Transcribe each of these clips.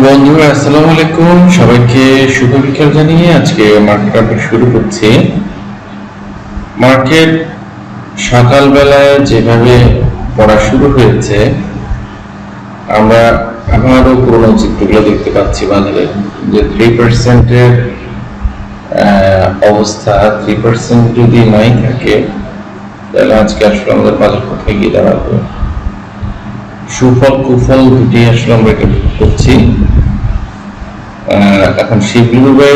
বন্ধুরা, আসসালামু আলাইকুম। সবাইকে শুভ বিকেল জানিয়ে আজকে মার্কেট আপডেট শুরু করছি। মার্কেট সকালবেলায় যেভাবে পড়া শুরু হয়েছে, আমরা আবারও পুরোনো চিত্রগুলো দেখতে পাচ্ছি বাজারে, যে 3%-এর অবস্থা। 3% যদি নাই থাকে, তাহলে আজকে আসলে আমাদের বাজার কোথায় গিয়ে দাঁড়াবে। সুফল কুফল দুটি আসলে আমরা এটা করছি। এখন সেগুলো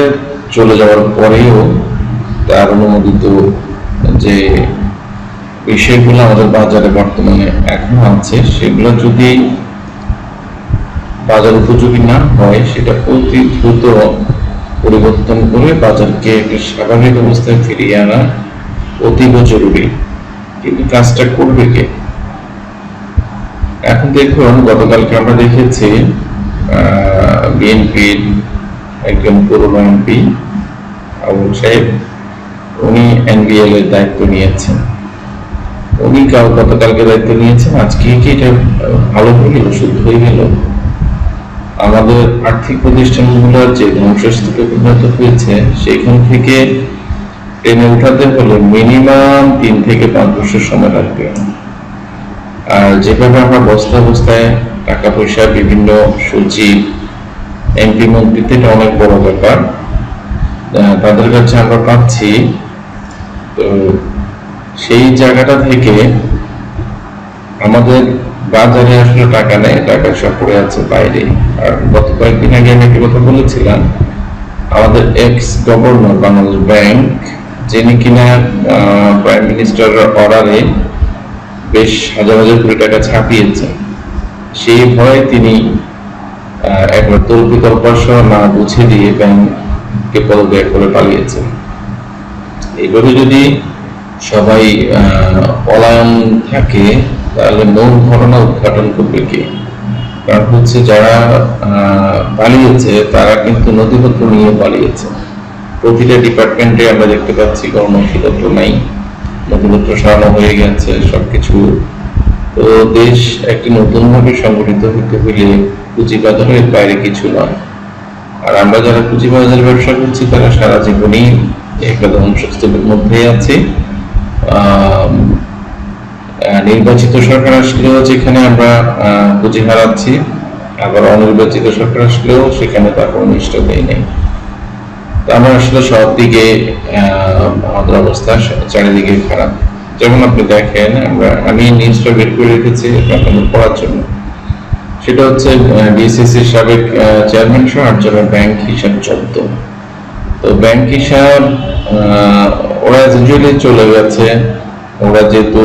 চলে যাওয়ার পরেও তার অনুমোদিত যে বিষয়গুলো আমাদের বাজারে বর্তমানে এখনো আছে, সেগুলো যদি বাজার উপযোগী না হয়, সেটা অতি দ্রুত পরিবর্তন করে বাজারকে স্বাভাবিক অবস্থায় ফিরিয়ে আনা অতীব জরুরি। কিন্তু কাজটা করবে কে? এখন দেখুন, গতকালকে আমরা দেখেছি বিএনপির একজন পুরনো এমপি আবুল সাহেব, উনি এনবিএল এর দায়িত্ব নিয়েছেন। উনি গতকালকে দায়িত্ব নিয়েছেন, আজকে কি এটা ভালো হয়ে গেল, শুদ্ধ হয়ে গেল? আমাদের আর্থিক প্রতিষ্ঠানগুলো যে ধ্বংসস্তূপে পরিণত হয়েছে, সেখান থেকে টেনে উঠাতে হলে মিনিমাম 3 থেকে 5 বছর সময় লাগবে। আর যেভাবে আমরা বস্তা বস্তায় টাকা পয়সা, বিভিন্ন সচিব, এমপি মন্ত্রীতে, এটা অনেক বড় ব্যাপার তাদের কাছে আমরা পাচ্ছি। তো সেই জায়গাটা থেকে আমাদের বাজারে আসলে টাকা নেই, টাকা সব পড়ে আছে বাইরে। আর গত কয়েকদিন আগে আমি একটা কথা বলেছিলাম, আমাদের এক্স গভর্নর বাংলাদেশ ব্যাংক, যিনি কিনা প্রাইম মিনিস্টারের অর্ডারে বেশ হাজার হাজার কোটি টাকা ছাপিয়েছেন, সেই ভয়ে তিনি একবার তল্পিতল্পা না বুঝে দিয়ে ব্যাংককে পদত্যাগ করে পালিয়েছেন। এইভাবে যদি সবাই পলায়ন থাকে, তাহলে মূল ঘটনা উদ্ঘাটন করবে কে? কারণ হচ্ছে, যারা পালিয়েছে তারা কিন্তু নথিপত্র নিয়ে পালিয়েছে। প্রতিটা ডিপার্টমেন্টে আমরা দেখতে পাচ্ছি কোনো নথিপত্র নাই, নথিপত্র সরানো হয়ে গেছে সবকিছু। তো দেশ একটি নতুন ভাবে সংগঠিত হতে হলে পুঁজিবাজারের বাইরে কিছু নয়। আর আমরা যারা পুঁজিবাজারের ব্যবসা করছি, তারা সারা জীবনই একটা ধ্বংসস্তূপের মধ্যে আছে। নির্বাচিত সরকার আসলেও যেখানে আমরা পুঁজি হারাচ্ছি, আবার অনির্বাচিত সরকার আসলেও সেখানে তার কোনো নিশ্চয়তাই নেই। আমরা আসলে সব দিকে আমাদের অবস্থা চারিদিকে খারাপ। যেমন আপনি দেখেন, আমি নিউজটা বের করে রেখেছি আপনাদের পড়ার জন্য। সেটা হচ্ছে ডিসিসির সাবেক চেয়ারম্যান সহ 8 জনের ব্যাংক হিসাব জব্দ। তো ব্যাংক হিসাব ওরা ইউজুয়ালি চলে গেছে। ওরা যেহেতু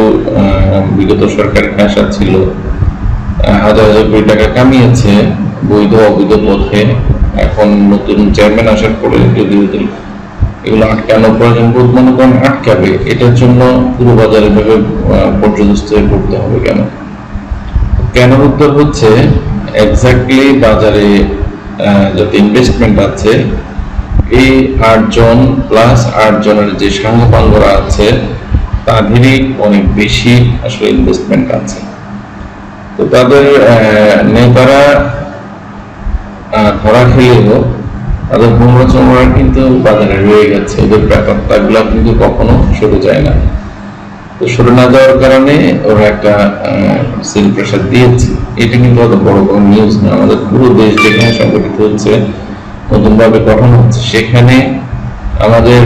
বিগত সরকারের নেশা ছিল, হাজার হাজার কোটি টাকা কামিয়েছে বৈধ অবৈধ পথে। এখন নতুন চেয়ারম্যান আসার পরে যদি এগুলো আটকানো প্রয়োজন বোধ মনে করেন, আটকাবে। এটার জন্য পুরো বাজারে ভাবে পর্যদস্ত হয়ে পড়তে হবে কেন? উত্তর হচ্ছে, এক্স্যাক্টলি বাজারে যত ইনভেস্টমেন্ট আছে, এই 8 জন প্লাস 8 জনের যে সাঙ্গপাঙ্গরা আছে, তাদেরই অনেক বেশি আসলে ইনভেস্টমেন্ট আছে। তো তাদের নেতারা ধরা খেলেও তাদের ভ্রমণচমরা কিন্তু বাজারে রয়ে গেছে। এদের ব্যাপারগুলো কিন্তু কখনো সরে যায় না। তো সরে না যাওয়ার কারণে ওরা একটা সেল প্রেশার দিয়েছে। এটা কিন্তু অত বড় কোনো নিউজ না। আমাদের পুরো দেশ যেখানে সংগঠিত হচ্ছে, নতুন ভাবে গঠন হচ্ছে, সেখানে আমাদের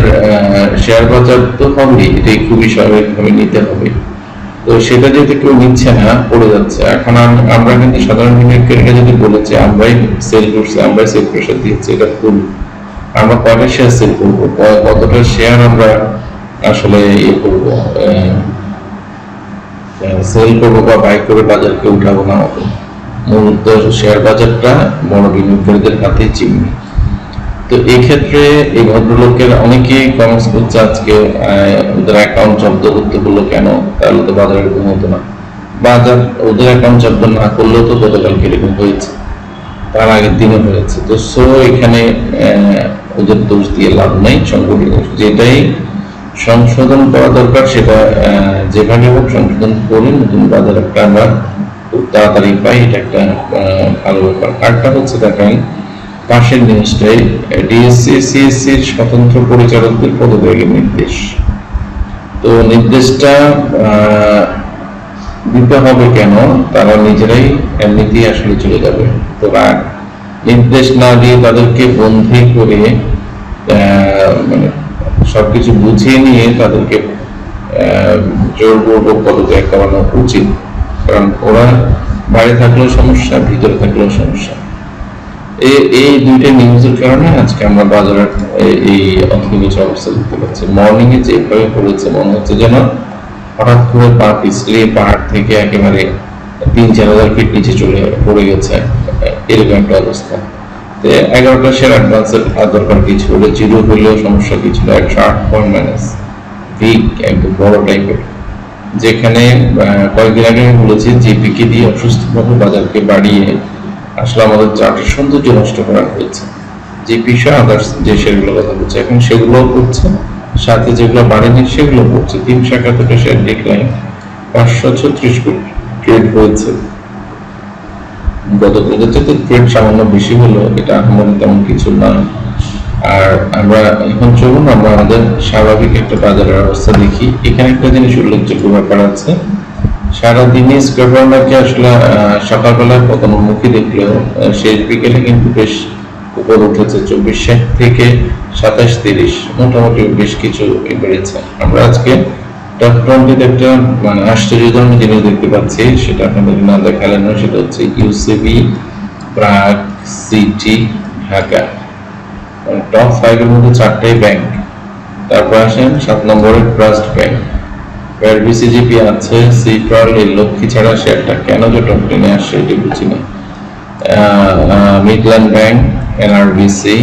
শেয়ার বাজার তো হবেই, এটাই খুবই স্বাভাবিকভাবে নিতে হবে। তো সেটা যেহেতু কেউ নিচ্ছে না, পড়ে যাচ্ছে। এখন আমরা কিন্তু সাধারণ বিনিয়োগকারীরা যদি বলেছে আমরাই সেল করছি, আমরাই সেল প্রেশার দিচ্ছি, এটা ভুল। আমরা কয়টা শেয়ার সেল করবো, কতটা শেয়ার আমরা আসলে করবো, সেল করবো বা বাই করে বাজারকে উঠাবো না? মূলত শেয়ার বাজারটা বড় বিনিয়োগকারীদের হাতে চিমনি। তো এই ক্ষেত্রে এই ভদ্রলোকের অনেকেই কমেন্টস করছে, আজকে ওদের অ্যাকাউন্ট জব্দ করতে বললো কেন? তাহলে তো বাজার এরকম হতো না। বাজার ওদের অ্যাকাউন্ট জব্দ না করলেও তো গতকালকে এরকম হয়েছে, তার আগের দিনে হয়েছে। তো এখানে ওদের দোষ দিয়ে লাভ নেই। সংগঠিত যেটাই সংশোধন করা দরকার, সেটা যেভাবে হোক সংশোধন করে নতুন বাজার একটা আমরা তাড়াতাড়ি পাই, এটা একটা ভালো ব্যাপার। আরেকটা হচ্ছে দেখেন পাশের জিনিসটাই, ডিএসসি সিএসসির স্বতন্ত্র পরিচালকদের পদত্যাগের নির্দেশ। তো নির্দেশটা দিতে হবে কেন? তারা নিজেরাই এমনিতেই আসলে চলে যাবে। তো নির্দেশ না দিয়ে তাদেরকে বন্দী করে মানে সবকিছু বুঝিয়ে নিয়ে তাদেরকে জোরপূর্বক পদত্যাগ করানো উচিত, কারণ ওরা বাইরে থাকলেও সমস্যা, ভিতরে থাকলেও সমস্যা। এই দুইটা নিউজের কারণে আজকে আমরা বাজারের এই অর্থনীতি অবস্থা দেখতে পাচ্ছি। মর্নিং এ যেভাবে পড়েছে মনে হচ্ছে যেন হঠাৎ করে পা পিছলে পাহাড় থেকে একেবারে ৩-৪ হাজার ফিট নিচে চলে পড়ে গেছে, এরকম একটা অবস্থা। 11টা শেয়ার অ্যাডভান্সের দরকার কিছু হলে, জিরো হলেও সমস্যা কিছু, 108 পয়েন্ট মাইনাস, ভিক একদম বড় টাইপের। যেখানে কয়েকদিন আগে আমি বলেছি জিপিকে দিয়ে অসুস্থভাবে বাজারকে বাড়িয়ে আসলে আমাদের চার্টের সৌন্দর্য নষ্ট করা হয়েছে। জিপি সহ আদার্স যে শেয়ারগুলো কথা বলছে এখন সেগুলোও করছে, সাথে যেগুলো বাড়েনি সেগুলো করছে। 371টা শেয়ার ডিক্লাইন, 536 কোটি ট্রেড হয়েছে। গত প্রজেক্টে ট্রেড সামান্য বেশি হলো, এটা আমাদের তেমন কিছু না। আর আমরা এখন চলুন আমরা আমাদের স্বাভাবিক একটা বাজারের অবস্থা দেখি। এখানে একটা জিনিস উল্লেখযোগ্য ব্যাপার আছে, সারাদিনে স্কয়ার মার্কেট আসলে সকালবেলায় পতনমুখী দেখলেও শেষ বিকেলে কিন্তু বেশ উপর উঠেছে, 2460 থেকে 2730, মোটামুটি বেশ কিছু বেড়েছে। আমরা আজকে টপ 20 একটা মানে আশ্চর্যজনক জিনিস দেখতে পাচ্ছি, সেটা আপনাদের না দেখালেন না, সেটা হচ্ছে ইউসিবি, প্রাগ, সিটি, ঢাকা, টপ 5 এর মধ্যে 4টাই ব্যাংক। তারপর আসেন 7 নম্বরে ট্রাস্ট ব্যাংক, বিসিজিপি আছে, সিট্রল, এই লক্ষ্মী ছাড়া শেয়ারটা কেন যে টপ 10 আসে এটা বুঝি না। মিডল্যান্ড ব্যাংক, এনআরবিসি,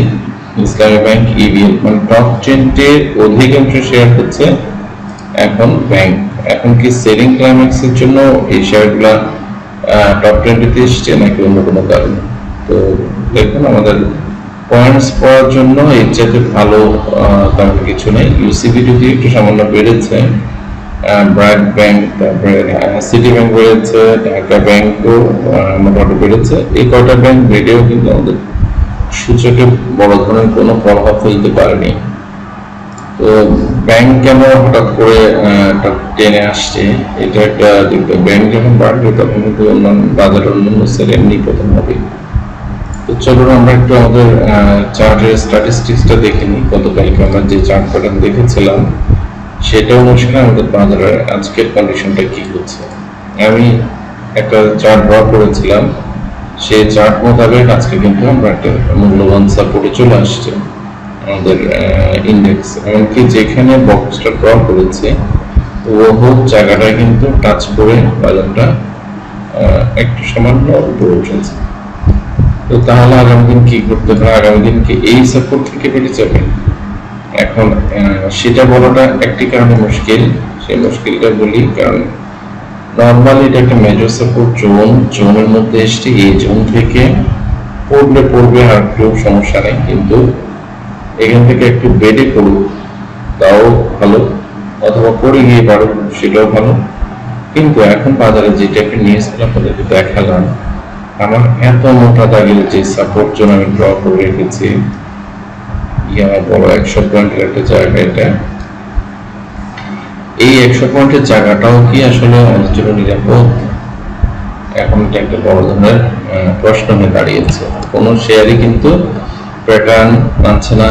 ইসলামী ব্যাংক, ইবিএল, মানে টপ 10 অধিকাংশ শেয়ার হচ্ছে এখন ব্যাংক। এখন কি সেলিং ক্লাইম্যাক্স এর জন্য এই শেয়ারগুলা টপ 20 তে এসছে নাকি অন্য কোনো কারণে? তো দেখুন আমাদের পয়েন্টস পাওয়ার জন্য এর চাইতে ভালো তেমন কিছু নেই। ইউসিবি যদি একটু সামান্য বেড়েছে, ব্র্যাক ব্যাংক, তারপরে সিটি ব্যাংক বেড়েছে, ঢাকা ব্যাংকও মোটামুটি বেড়েছে। এই কয়টা ব্যাংক বেড়েও কিন্তু আমাদের সূচকে বড় ধরনের কোনো প্রভাব ফেলতে পারেনি। তো ব্যাংক কেন হঠাৎ করে টপ 10 আসছে, এটা একটা দেখতে, ব্যাংক যখন বাড়বে তখন কিন্তু অন্যান্য বাজারের অন্যান্য সেল এমনি পতন হবে। তো চলুন আমরা একটু আমাদের চার্টের স্ট্যাটিস্টিক্সটা দেখে নিই। গতকালকে আমরা যে চার্ট প্যাটার্ন দেখেছিলাম সেটা অনুসারে আমাদের বাজারের আজকের কন্ডিশনটা কি হচ্ছে। আমি একটা চার্ট ড্র করেছিলাম, সেই চার্ট মোতাবেক আজকে কিন্তু আমরা একটা মূল্যবান সাপোর্টে চলে আসছে আমাদের ইন্ডেক্স। এমনকি যেখানে বক্সটা ড্র করেছে ওহো জায়গাটা কিন্তু টাচ করে বাজারটা একটু সামান্য উপরে উঠেছে। তো তাহলে আগামী দিন কি করতে হবে? আগামী দিন কি এই সাপোর্ট থেকে বেড়ে যাবে? এখন সেটা বলাটা একটি কারণে মুশকিল, সেই মুশকিলটা বলি। কারণ নর্মালি এটা একটা মেজর সাপোর্ট জোনের মধ্যে এসছে, এই জোন থেকে পড়বে আর কেউ সমস্যা নেই, কিন্তু এখান থেকে একটু বেড়ে পড়ুক তাও ভালো, অথবা পড়ে গিয়ে পারুক সেটাও ভালো। কিন্তু এখন বাজারে যেটা একটা নিউজ আপনাদেরকে দেখালাম, আমার এত মোটা দাগের যে সাপোর্ট জোন আমি ড্র করে রেখেছি, বড় 100 পয়েন্টের একটা জায়গা, এটা এই 100 পয়েন্টের জায়গাটাও কি আসলে আমাদের জন্য নিরাপদ? এখন এটা একটা বড় ধরনের প্রশ্ন হয়ে দাঁড়িয়েছে। কোনো শেয়ারই কিন্তু প্যাটার্ন মানছে না,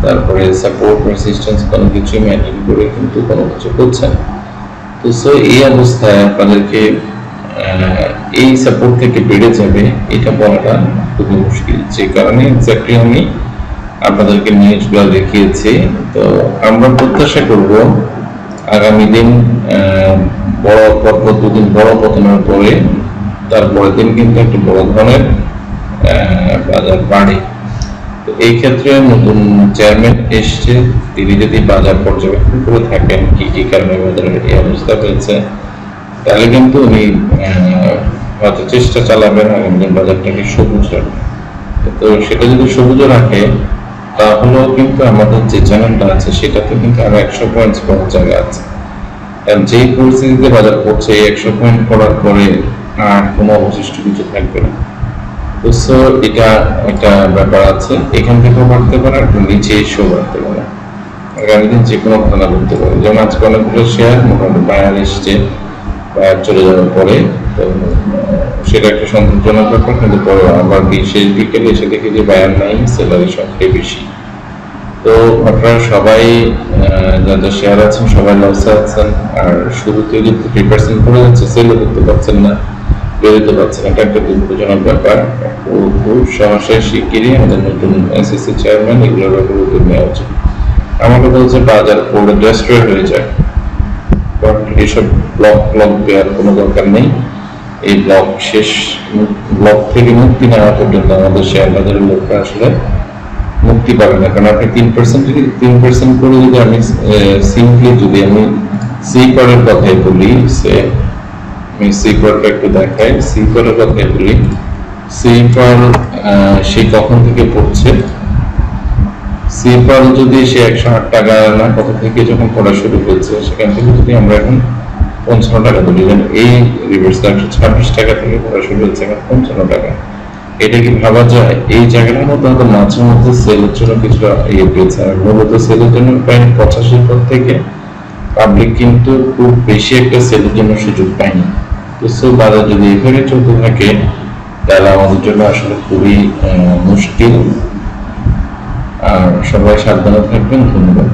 তারপরে সাপোর্ট রেজিস্ট্যান্স কোনো কিছু মেইনটেইন করে কিন্তু কোনো কিছু করছে না। তো সো এই অবস্থায় আপনাদেরকে এই সাপোর্ট থেকে বেড়ে যাবে এটা বলাটা খুবই মুশকিল। যে কারণে এক্স্যাক্টলি আমি আপনাদেরকে নিউজগুলো দেখিয়েছি। তো আমরা প্রত্যাশা করব আগামী দিন বড় পরপর দুদিন বড় পতনের পরে তারপরের দিন কিন্তু একটা বড় ধরনের বাজার বাড়ে। তো এই ক্ষেত্রে নতুন চেয়ারম্যান এসছে, তিনি যদি বাজার পর্যবেক্ষণ করে থাকেন কি কি কারণে বাজারের এই অবস্থা হয়েছে, তাহলে কিন্তু উনি হয়তো চেষ্টা চালাবেন আগামী দিন বাজারটাকে সবুজ রাখবে। তো সেটা যদি সবুজ রাখে তাহলেও কিন্তু আমাদের যে চ্যানেলটা আছে সেটাতে কিন্তু আরো 100 পয়েন্ট পড়ার জায়গা আছে। যে পরিস্থিতিতে বাজার পড়ছে 100 পয়েন্ট পড়ার পরে আর কোনো অবশিষ্ট কিছু থাকবে না। তো সো এটা একটা ব্যাপার আছে, এখান থেকেও বাড়তে পারে আর নিচে এসেও বাড়তে পারে, আগামী দিন যে কোনো ঘটনা ঘটতে পারে। যেমন আজকে অনেকগুলো শেয়ার মোটামুটি বায়ার এসছে, বায়ার চলে যাওয়ার পরে, তো সেটা একটা সন্তোষজনক ব্যাপার, কিন্তু পরে আবার শেষ বিকেলে এসে দেখি যে বায়ার নাই, সেলারের সংখ্যাই বেশি। তো আপনারা সবাই যাদের শেয়ার আছেন সবাই লসে আছেন, আর শুরুতে যদি 3% পড়ে যাচ্ছে, সেলও করতে পারছেন না, বেরোতে পারছেন, এটা একটা দুঃখজনক ব্যাপার। খুব সহসায় শিগগিরই আমাদের নতুন এসএসসি চেয়ারম্যান এগুলোর ব্যাপারে উদ্যোগ নেওয়া উচিত। আমাকে বলছে বাজার পুরো ডেস্ট্রয় হয়ে যায়, কারণ এসব ব্লক দেওয়ার কোনো দরকার নেই। এই ব্লক থেকে মুক্তি নেওয়া পর্যন্ত আমাদের শেয়ার বাজারের লোকটা আসলে মুক্তি পাবে না। কারণ আপনি 3% করে যদি আমি সিম্পলি যদি আমি সি করের কথাই বলি, আমি সি করটা একটু দেখাই, সি করের কথাই বলি, সি কর সে কখন থেকে পড়ছে, সি কর যদি সে 108 টাকা না কত থেকে যখন পড়া শুরু করেছে, সেখান থেকে যদি আমরা এখন 55 টাকা ধরি, এই রিভার্স 126 টাকা থেকে পড়া শুরু হচ্ছে, এখন 55 টাকা। এটা কি ভাবা যায়? এই জায়গাটার মধ্যে হয়তো মাঝে মধ্যে সেলের জন্য কিছুটা ইয়ে পেয়েছে, আর মূলত সেলের জন্য প্রায় 85 পর থেকে পাবলিক কিন্তু খুব বেশি একটা সেলের জন্য সুযোগ পায়নি। তো বাজার যদি এভাবে চলতে থাকে তাহলে আমাদের জন্য আসলে খুবই মুশকিল। আর সবাই সাবধানে থাকবেন। ধন্যবাদ।